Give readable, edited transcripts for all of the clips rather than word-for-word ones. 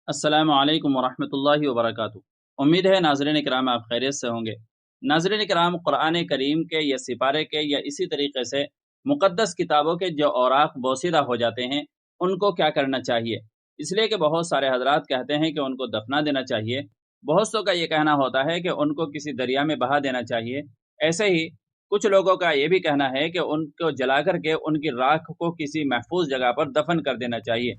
अस्सलामु अलैकुम वरहमतुल्लाहि वबरकातुहू। उम्मीद है नाज़रीन किराम आप खैरियत से होंगे। नाज़रीन किराम, कुरान करीम के या सिपारे के या इसी तरीके से मुक़द्दस किताबों के जो औराक बोसीदा हो जाते हैं, उनको क्या करना चाहिए? इसलिए कि बहुत सारे हज़रात कहते हैं कि उनको दफना देना चाहिए। बहुत सौ का ये कहना होता है कि उनको किसी दरिया में बहा देना चाहिए। ऐसे ही कुछ लोगों का ये भी कहना है कि उनको जला करके उनकी राख को किसी महफूज जगह पर दफन कर देना चाहिए।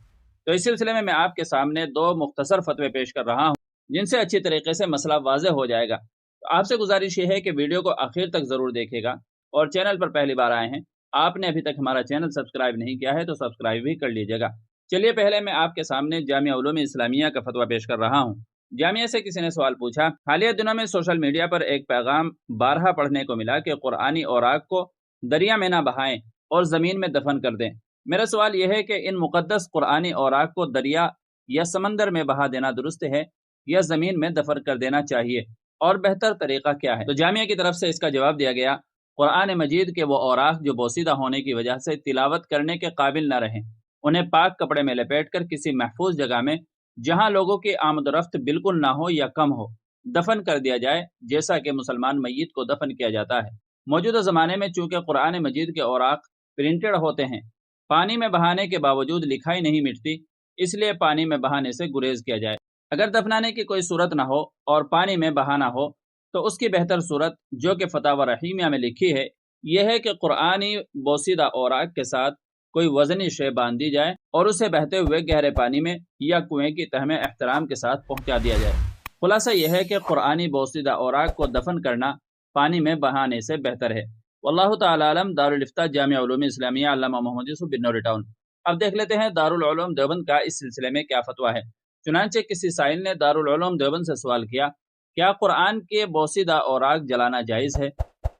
तो इस सिलसिले में मैं आपके सामने दो मुख्तसर फतवे पेश कर रहा हूँ, जिनसे अच्छी तरीके से मसला वाज़ेह हो जाएगा। तो आपसे गुजारिश ये है कि वीडियो को आखिर तक ज़रूर देखिएगा, और चैनल पर पहली बार आए हैं, आपने अभी तक हमारा चैनल सब्सक्राइब नहीं किया है तो सब्सक्राइब भी कर लीजिएगा। चलिए, पहले मैं आपके सामने जामिया उलूम इस्लामिया का फतवा पेश कर रहा हूँ। जामिया से किसी ने सवाल पूछा, हालिया दिनों में सोशल मीडिया पर एक पैगाम बारहा पढ़ने को मिला कि कुरानी औराक को दरिया में ना बहाएं और ज़मीन में दफन कर दें। मेरा सवाल यह है कि इन मुक़द्दस कुरानी औराक को दरिया या समंदर में बहा देना दुरुस्त है या ज़मीन में दफन कर देना चाहिए, और बेहतर तरीका क्या है? तो जामिया की तरफ से इसका जवाब दिया गया, कुरान मजीद के वो औराक जो बोसीदा होने की वजह से तिलावत करने के काबिल न रहें, उन्हें पाक कपड़े में लपेट कर किसी महफूज जगह में, जहाँ लोगों की आमदोरफ्त बिल्कुल ना हो या कम हो, दफन कर दिया जाए, जैसा कि मुसलमान मैयत को दफन किया जाता है। मौजूदा ज़माने में चूँकि कुरान मजीद के औराक प्रिंटेड होते हैं, पानी में बहाने के बावजूद लिखाई नहीं मिटती, इसलिए पानी में बहाने से गुरेज किया जाए। अगर दफनाने की कोई सूरत ना हो और पानी में बहाना हो, तो उसकी बेहतर सूरत, जो कि फतावा रहीमिया में लिखी है, यह है कि कुरानी बोसीदा औराक के साथ कोई वजनी शे बांध दी जाए और उसे बहते हुए गहरे पानी में या कुएं की तह में एहतराम के साथ पहुंचा दिया जाए। खुलासा यह है कि कुरानी बोसीदा औराक को दफन करना पानी में बहाने से बेहतर है। वल्लाहु ताला आलम। दारुल इफ्ता जामिया उलूम इस्लामिया, अल्लामा मोहम्मद यूसुफ बिन्नौरी टाउन। अब देख लेते हैं दारुल उलूम देवबंद का इस सिलसिले में क्या फतवा है। चुनांचे किसी साइल ने दारुल उलूम देवबंद से सवाल किया, क्या कुरान के बोसीदा औराक जलाना जायज़ है?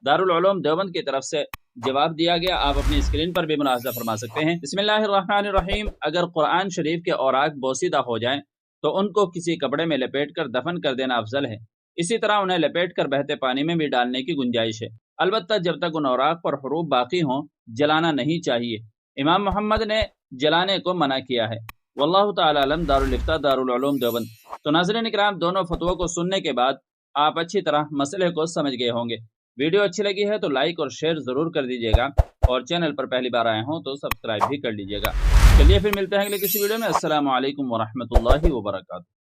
दारुल उलूम देवबंद की तरफ से जवाब दिया गया, आप अपनी स्क्रीन पर भी मुलाहजा फरमा सकते हैं। बिस्मिल्लाहिर्रहमानिर्रहीम। अगर कुरान शरीफ के औराक बोसीदा हो जाएं, तो उनको किसी कपड़े में लपेट कर दफन कर देना अफजल है। इसी तरह उन्हें लपेट कर बहते पानी में भी डालने की गुंजाइश है, अलबत्ता जब तक उन औराक पर हरूफ बाकी हों, जलाना नहीं चाहिए। इमाम मोहम्मद ने जलाने को मना किया है। वल्लाहु ताला अलम। दारुल इफ्ता दारुल उलूम देवबंद। तो नाज़रीन इकराम, दोनों फतवों को सुनने के बाद आप अच्छी तरह मसले को समझ गए होंगे। वीडियो अच्छी लगी है तो लाइक और शेयर ज़रूर कर दीजिएगा, और चैनल पर पहली बार आए हों तो सब्सक्राइब भी कर लीजिएगा। चलिए फिर मिलते हैं अगले किसी वीडियो में। अस्सलामु अलैकुम वरहमतुल्लाहि वबरकातुहू।